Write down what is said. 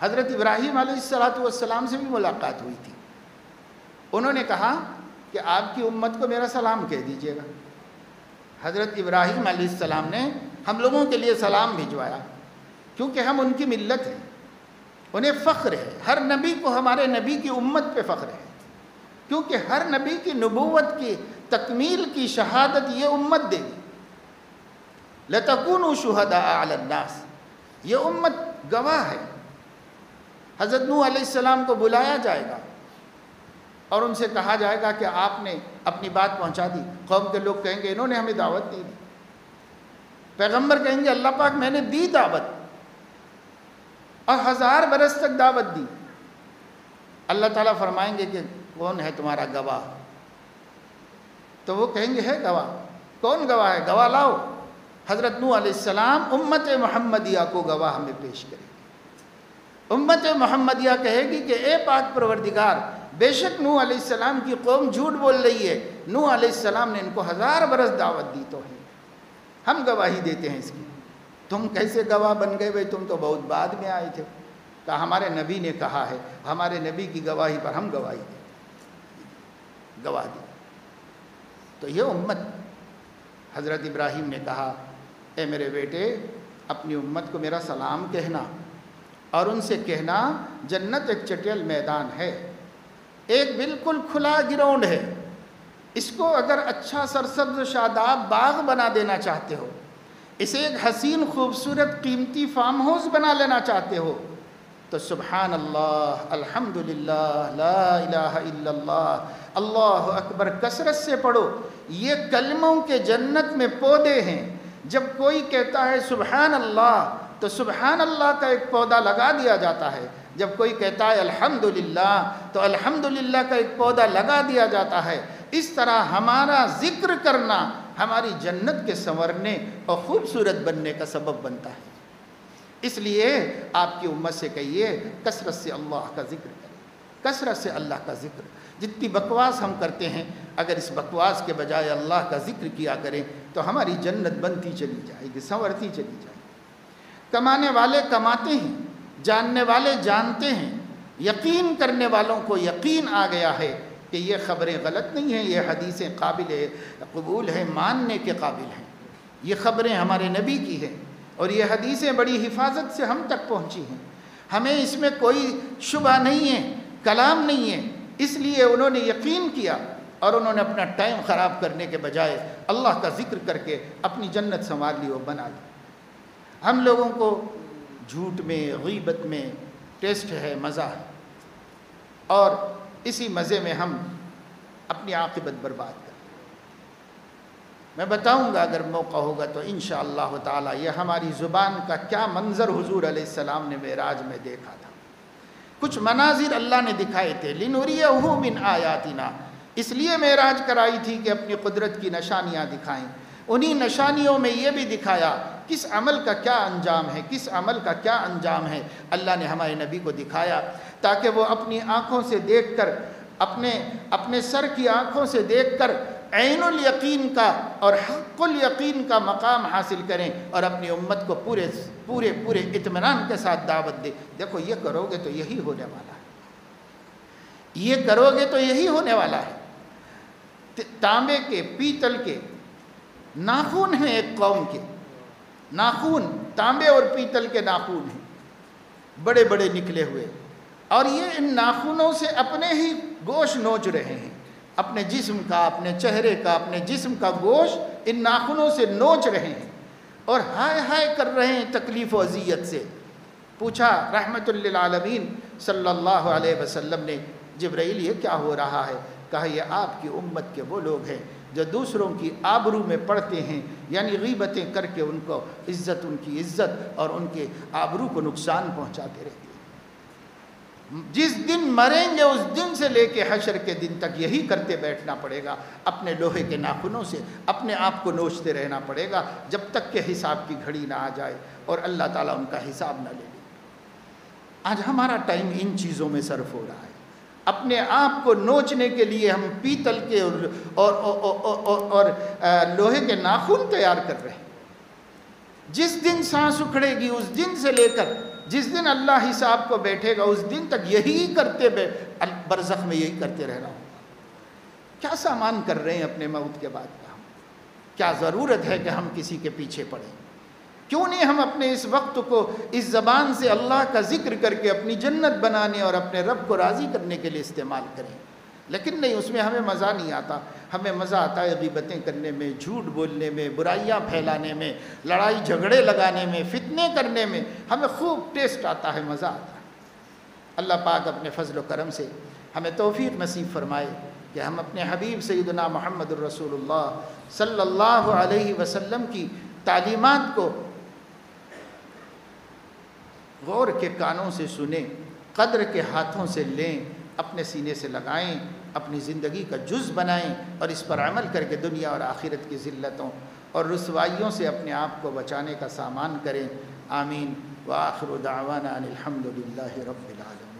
حضرت ابراہیم علیہ السلام سے بھی ملاقات ہوئی تھی. انہوں نے کہا کہ آپ کی امت کو میرا سلام کہہ دیجیے گا. حضرت ابراہیم علیہ السلام نے ہم لوگوں کے لیے سلام بھجوایا، کیونکہ ہم ان کی ملت ہیں، انہیں فخر ہے. ہر نبی کو ہمارے نبی کی امت پہ فخر ہے، کیونکہ ہر نبی کی نبوت کی تکمیل کی شہادت یہ امت دے گی. لَتَكُونُوا شُهَدَاءَ عَلَى النَّاسِ، یہ امت گواہ ہے. حضرت نوح علیہ السلام کو بلایا جائے گا اور ان سے کہا جائے گا کہ آپ نے اپنی بات پہنچا دی. قوم کے لوگ کہیں گے انہوں نے ہمیں دعوت نہیں دی. پیغمبر کہیں گے اللہ پاک میں نے دی دعوت اور 1000 برس تک دعوت دی. اللہ تعالیٰ فرمائیں گے کہ کون ہے تمہارا گواہ؟ تو وہ کہیں گے ہے گواہ. کون گواہ ہے؟ گواہ لاؤ. حضرت نوح علیہ السلام امت محمدیہ کو گواہ ہمیں پیش کرے گی. امت محمدیہ کہے گی کہ اے پاک پروردگار، بے شک نوح علیہ السلام کی قوم جھوٹ بول رہی ہے، نوح علیہ السلام نے ان کو 1000 برس دعوت دی تو ہے، ہم گواہی دیتے ہیں اس کی. تم کیسے گواہ بن گئے بھائی؟ تم تو بہت بعد میں آئے تھے. کہا ہمارے نبی نے کہا ہے، ہمارے نبی کی گواہی پر ہم گواہی دیں، گواہ دیں. تو یہ امت. حضرت ابراہیم نے کہا اے میرے بیٹے، اپنی امت کو میرا سلام کہنا اور ان سے کہنا جنت ایک چٹیل میدان ہے، ایک بالکل کھلا گراؤنڈ ہے. اس کو اگر اچھا سرسبز و شاداب باغ بنا دینا چاہتے ہو، اسے ایک حسین خوبصورت قیمتی فارم ہاؤس بنا لینا چاہتے ہو، تو سبحان اللہ، الحمدللہ، لا الہ الا اللہ، اللہ اکبر کثرت سے پڑھو. یہ کلموں کے جنت میں پودے ہیں. جب کوئی کہتا ہے سبحان اللہ تو سبحان اللہ کا ایک پودا لگا دیا جاتا ہے. جب کوئی کہتا ہے الحمدللہ تو الحمدللہ کا ایک پودا لگا دیا جاتا ہے. اس طرح ہمارا ذکر کرنا ہماری جنت کے سنورنے اور خوبصورت بننے کا سبب بنتا ہے. اس لیے آپ کی امت سے کہیے کثرت سے اللہ کا ذکر کریں، کثرت سے اللہ کا ذکر. جتنی بکواس ہم کرتے ہیں، اگر اس بکواس کے بجائے اللہ کا ذکر کیا کریں تو ہماری جنت بنتی چلی جائے گی، سنورتی چلی جائے گی. کمانے والے کماتے ہیں، جاننے والے جانتے ہیں، یقین کرنے والوں کو یقین آ گیا ہے کہ یہ خبریں غلط نہیں ہیں، یہ حدیثیں قابل قبول ہیں، ماننے کے قابل ہیں. یہ خبریں ہمارے نبی کی ہیں اور یہ حدیثیں بڑی حفاظت سے ہم تک پہنچی ہیں. ہمیں اس میں کوئی شبہ نہیں ہے، کلام نہیں ہے. اس لیے انہوں نے یقین کیا اور انہوں نے اپنا ٹائم خراب کرنے کے بجائے اللہ کا ذکر کر کے اپنی جنت سنوار لی اور بنا لی. ہم لوگوں کو جھوٹ میں، غیبت میں ٹیسٹ ہے، مزہ ہے، اور اسی مزے میں ہم اپنی عاقبت برباد کریں. میں بتاؤں گا اگر موقع ہوگا تو انشاءاللہ تعالی یہ ہماری زبان کا کیا منظر حضور علیہ السلام نے معراج میں دیکھا تھا. کچھ مناظر اللہ نے دکھائے تھے. لِنُرِيَهُ مِنْ آیَاتِنَا، اس لیے معراج کرائی تھی کہ اپنی قدرت کی نشانیاں دکھائیں. انہی نشانیوں میں یہ بھی دکھایا کس عمل کا کیا انجام ہے، کس عمل کا کیا انجام ہے. اللہ نے ہمارے نبی کو دکھایا تاکہ وہ اپنی آنکھوں سے دیکھ کر، اپنے سر کی آنکھوں سے دیکھ کر عین الیقین کا اور حق الیقین کا مقام حاصل کریں اور اپنی امت کو پورے اطمینان کے ساتھ دعوت دیں. دیکھو یہ کرو گے تو یہی ہونے والا ہے، یہ کرو گے تو یہی ہونے والا ہے. تانبے کے، پیتل کے ناخون ہیں ایک قوم کے، ناخون تانبے اور پیتل کے ناخون ہیں، بڑے بڑے نکلے ہوئے، اور یہ ان ناخونوں سے اپنے ہی گوشت نوچ رہے ہیں. اپنے جسم کا، اپنے چہرے کا، اپنے جسم کا گوشت ان ناخنوں سے نوچ رہے ہیں اور ہائے ہائے کر رہے ہیں تکلیف و اذیت سے. پوچھا رحمت للعالمین صلی اللہ علیہ وسلم نے، جبرائیل یہ کیا ہو رہا ہے؟ کہا یہ آپ کی امت کے وہ لوگ ہیں جو دوسروں کی آبرو میں پڑتے ہیں، یعنی غیبتیں کر کے ان کو عزت، ان کی عزت اور ان کے آبرو کو نقصان پہنچاتے رہتے ہیں. جس دن مریں گے اس دن سے لے کے حشر کے دن تک یہی کرتے بیٹھنا پڑے گا. اپنے لوہے کے ناخنوں سے اپنے آپ کو نوچتے رہنا پڑے گا جب تک کہ حساب کی گھڑی نہ آ جائے اور اللہ تعالیٰ ان کا حساب نہ لے لے. آج ہمارا ٹائم ان چیزوں میں صرف ہو رہا ہے. اپنے آپ کو نوچنے کے لیے ہم پیتل کے اور لوہے کے ناخن تیار کر رہے ہیں. جس دن سانس اکھڑے گی اس دن سے لے کر جس دن اللہ حساب کو بیٹھے گا اس دن تک یہی کرتے برزخ میں یہی کرتے رہنا ہوگا۔ کیا سامان کر رہے ہیں اپنے موت کے بعد کا؟ کیا ضرورت ہے کہ ہم کسی کے پیچھے پڑیں؟ کیوں نہیں ہم اپنے اس وقت کو اس زبان سے اللہ کا ذکر کر کے اپنی جنت بنانے اور اپنے رب کو راضی کرنے کے لیے استعمال کریں؟ لیکن نہیں، اس میں ہمیں مزہ نہیں آتا۔ ہمیں مزہ آتا ہے غیبتیں کرنے میں، جھوٹ بولنے میں، برائیاں پھیلانے میں، لڑائی جھگڑے لگانے میں، فتنے کرنے میں۔ ہمیں خوب ٹیسٹ آتا ہے، مزہ آتا ہے۔ اللہ پاک اپنے فضل و کرم سے ہمیں توفیق نصیب فرمائے کہ ہم اپنے حبیب سیدنا محمد الرسول اللہ صلی اللہ علیہ وسلم کی تعلیمات کو غور کے کانوں سے سنیں، قدر کے ہاتھوں سے لیں، اپنے سینے سے لگائیں، اپنی زندگی کا جز بنائیں اور اس پر عمل کر کے دنیا اور آخرت کی ذلتوں اور رسوائیوں سے اپنے آپ کو بچانے کا سامان کریں۔ آمین۔ وآخر دعوانا ان الحمد للہ رب العالمین۔